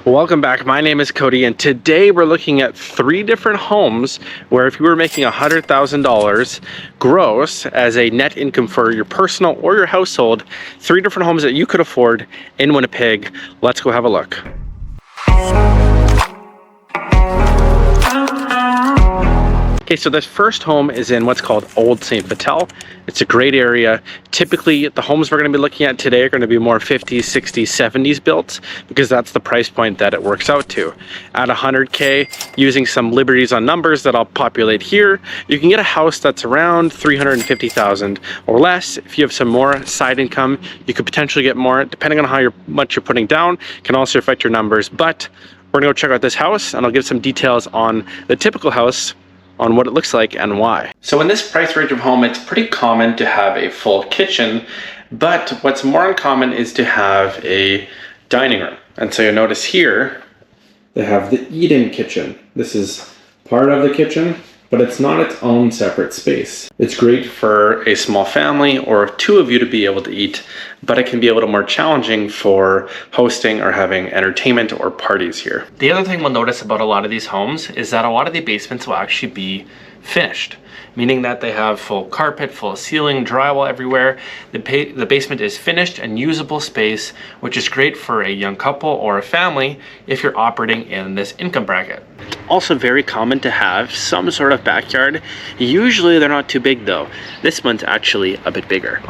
Welcome back. My name is Cody, and today we're looking at 3 different homes where if you were making $100,000 gross as a net income for your personal or your household, 3 different homes that you could afford in Winnipeg. Let's go have a look. Okay, so this first home is in what's called Old St. Vital. It's a great area. Typically, the homes we're going to be looking at today are going to be more 50s, 60s, 70s built because that's the price point that it works out to. At 100K, using some liberties on numbers that I'll populate here, you can get a house that's around 350,000 or less. If you have some more side income, you could potentially get more. Depending on how much you're putting down, can also affect your numbers. But we're going to go check out this house, and I'll give some details on the typical house, on what it looks like and why. So in this price range of home, it's pretty common to have a full kitchen, but what's more uncommon is to have a dining room. And so you'll notice here, they have the eat-in kitchen. This is part of the kitchen, but it's not its own separate space. It's great for a small family or 2 of you to be able to eat, but it can be a little more challenging for hosting or having entertainment or parties here. The other thing we'll notice about a lot of these homes is that a lot of the basements will actually be finished, meaning that they have full carpet, full ceiling, drywall everywhere. The basement is finished and usable space, which is great for a young couple or a family if you're operating in this income bracket. It's also very common to have some sort of backyard. Usually they're not too big though. This one's actually a bit bigger.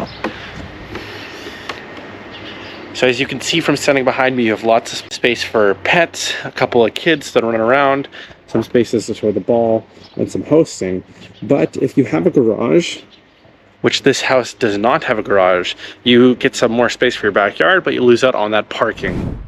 So as you can see from standing behind me, you have lots of space for pets, a couple of kids that run around, some spaces to throw the ball, and some hosting. But if you have a garage, which this house does not have a garage, you get some more space for your backyard, but you lose out on that parking.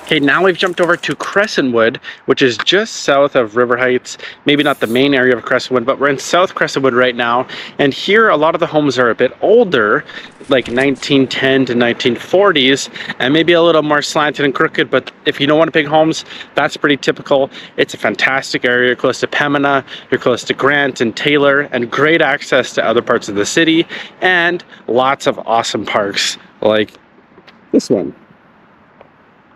Okay, now we've jumped over to Crescentwood, which is just south of River Heights. Maybe not the main area of Crescentwood, but we're in South Crescentwood right now. And here, a lot of the homes are a bit older, like 1910 to 1940s, and maybe a little more slanted and crooked. But if you know Winnipeg homes, that's pretty typical. It's a fantastic area. You're close to Pembina, you're close to Grant and Taylor, and great access to other parts of the city, and lots of awesome parks like this one.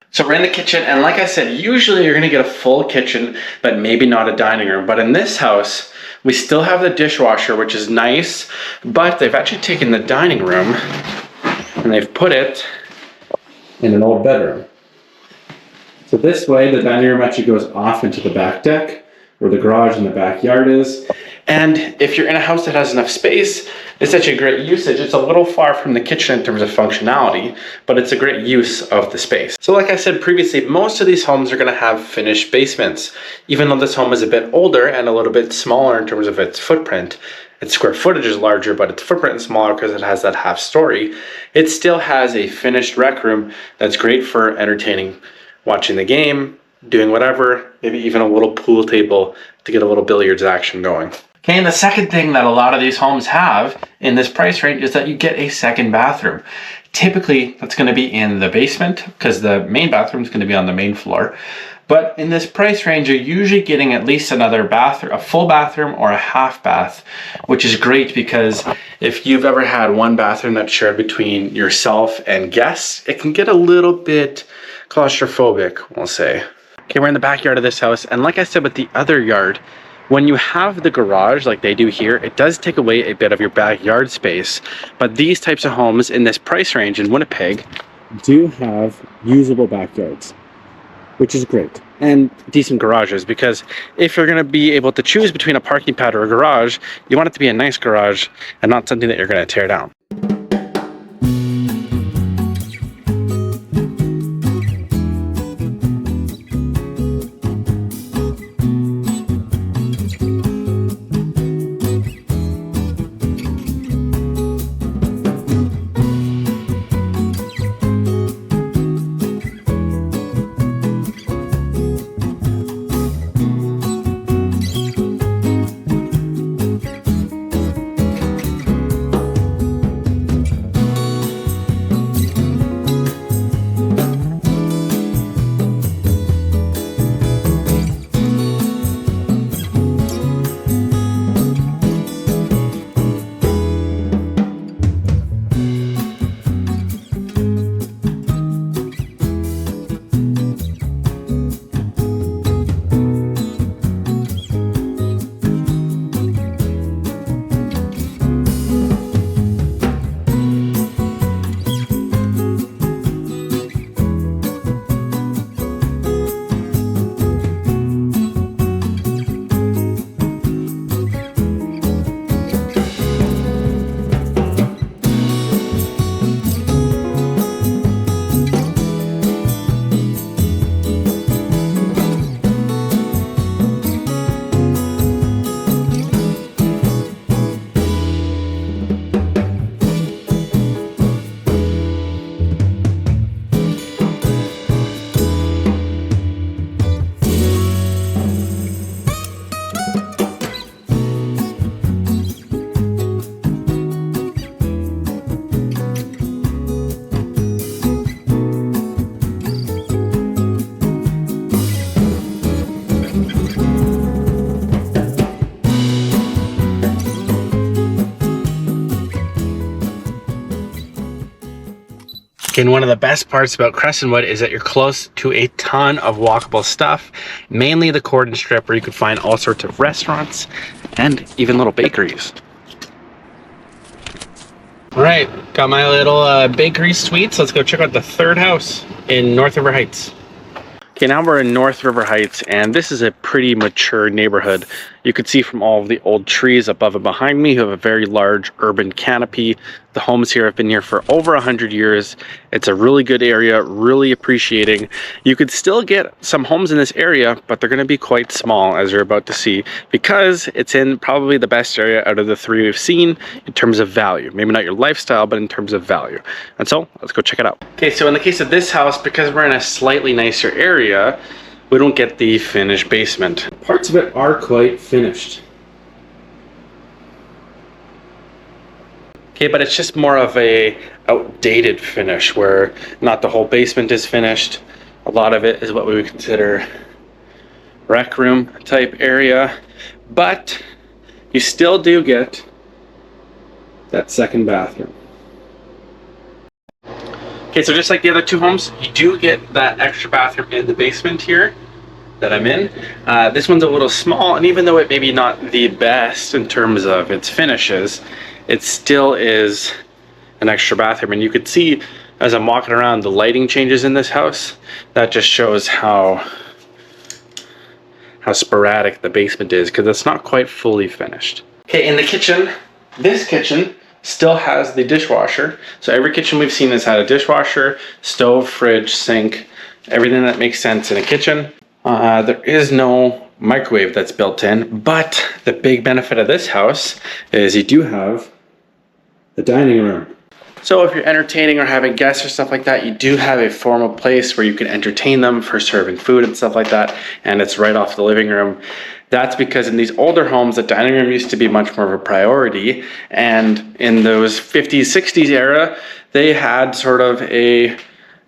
So we're in the kitchen, and like I said, usually you're gonna get a full kitchen, but maybe not a dining room. But in this house, we still have the dishwasher, which is nice, but they've actually taken the dining room and they've put it in an old bedroom. So this way, the dining room actually goes off into the back deck, where the garage and the backyard is. And if you're in a house that has enough space, it's such a great usage. It's a little far from the kitchen in terms of functionality, but it's a great use of the space. So like I said previously, most of these homes are gonna have finished basements. Even though this home is a bit older and a little bit smaller in terms of its footprint, its square footage is larger, but its footprint is smaller because it has that half story. It still has a finished rec room that's great for entertaining, watching the game, doing whatever, maybe even a little pool table to get a little billiards action going. Okay, and the second thing that a lot of these homes have in this price range is that you get a second bathroom. Typically, that's going to be in the basement because the main bathroom is going to be on the main floor. But in this price range, you're usually getting at least another bathroom, a full bathroom or a half bath, which is great because if you've ever had one bathroom that's shared between yourself and guests, it can get a little bit claustrophobic, we'll say. Okay, we're in the backyard of this house, and like I said with the other yard, when you have the garage like they do here, it does take away a bit of your backyard space. But these types of homes in this price range in Winnipeg do have usable backyards, which is great. And decent garages, because if you're going to be able to choose between a parking pad or a garage, you want it to be a nice garage and not something that you're going to tear down. And one of the best parts about Crescentwood is that you're close to a ton of walkable stuff, mainly the cordon strip where you can find all sorts of restaurants and even little bakeries. All right, got my little bakery suites. Let's go check out the third house in North River Heights. Okay, now we're in North River Heights, and this is a pretty mature neighborhood. You can see from all of the old trees above and behind me, you have a very large urban canopy. The homes here have been here for over 100 years. It's a really good area, really appreciating. You could still get some homes in this area, but they're going to be quite small, as you're about to see, because it's in probably the best area out of the three we've seen in terms of value. Maybe not your lifestyle, but in terms of value. And so let's go check it out. Okay, so in the case of this house, because we're in a slightly nicer area, we don't get the finished basement. Parts of it are quite finished. Okay, but it's just more of a outdated finish where not the whole basement is finished. A lot of it is what we would consider rec room type area, but you still do get that second bathroom. Okay, Okay, so just like the other two homes, you do get that extra bathroom in the basement here that I'm in. This one's a little small, and even though it may be not the best in terms of its finishes, it still is an extra bathroom. And you could see as I'm walking around the lighting changes in this house. That just shows how sporadic the basement is, because it's not quite fully finished. Okay, in the kitchen, this kitchen still has the dishwasher. So every kitchen we've seen has had a dishwasher, stove, fridge, sink, everything that makes sense in a kitchen. There is no microwave that's built in, but the big benefit of this house is you do have the dining room. So if you're entertaining or having guests or stuff like that, you do have a formal place where you can entertain them for serving food and stuff like that, and it's right off the living room. That's because in these older homes, the dining room used to be much more of a priority, and in those 50s, 60s era, they had sort of a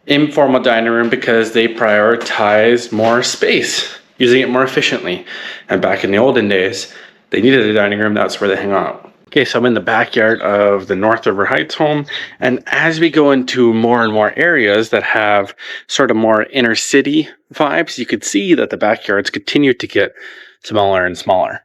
informal dining room because they prioritized more space, using it more efficiently. And back in the olden days, they needed a dining room, that's where they hang out. Okay, so I'm in the backyard of the North River Heights home, and as we go into more and more areas that have sort of more inner city vibes, you could see that the backyards continue to get smaller and smaller.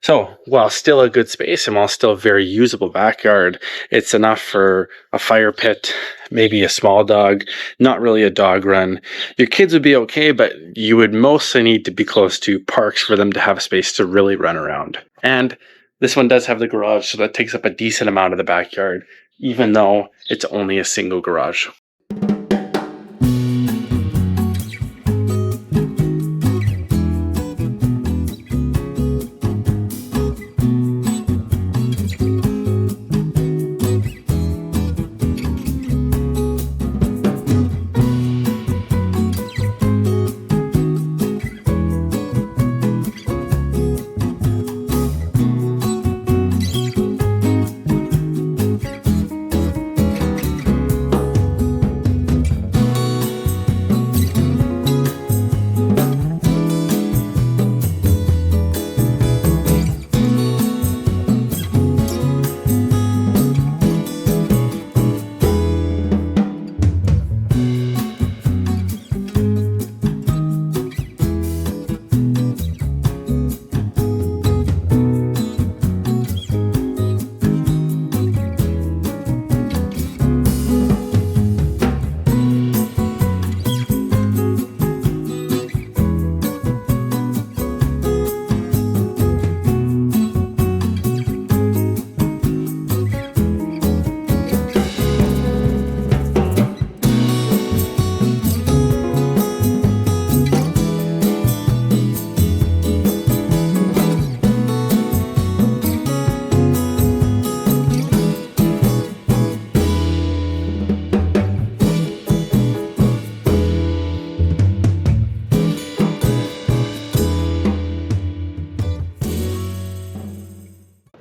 So while still a good space and while still a very usable backyard, it's enough for a fire pit, maybe a small dog, not really a dog run. Your kids would be okay, but you would mostly need to be close to parks for them to have space to really run around. And this one does have the garage, so that takes up a decent amount of the backyard, even though it's only a single garage.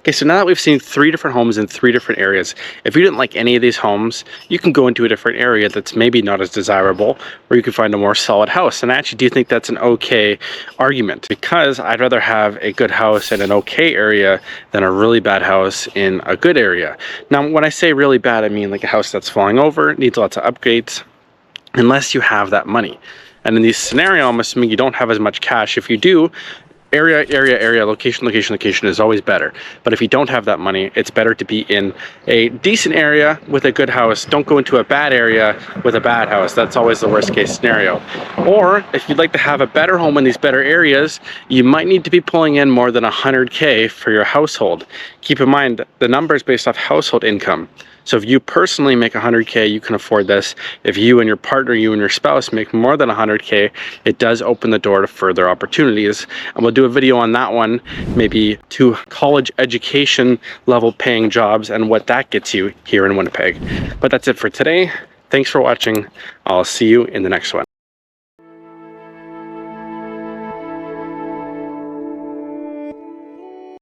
Okay, so now that we've seen 3 different homes in 3 different areas, if you didn't like any of these homes, you can go into a different area that's maybe not as desirable, or you can find a more solid house. And I actually do think that's an okay argument, because I'd rather have a good house in an okay area than a really bad house in a good area. Now, when I say really bad, I mean like a house that's falling over, needs lots of upgrades, unless you have that money. And in this scenario, I'm assuming you don't have as much cash. If you do, area, location is always better. But if you don't have that money, it's better to be in a decent area with a good house. Don't go into a bad area with a bad house. That's always the worst case scenario. Or if you'd like to have a better home in these better areas, you might need to be pulling in more than 100K for your household. Keep in mind, the number is based off household income. So if you personally make 100K, you can afford this. If you and your partner, you and your spouse make more than 100K, it does open the door to further opportunities. And we'll do a video on that one, maybe to college education level paying jobs and what that gets you here in Winnipeg. But that's it for today. Thanks for watching. I'll see you in the next one.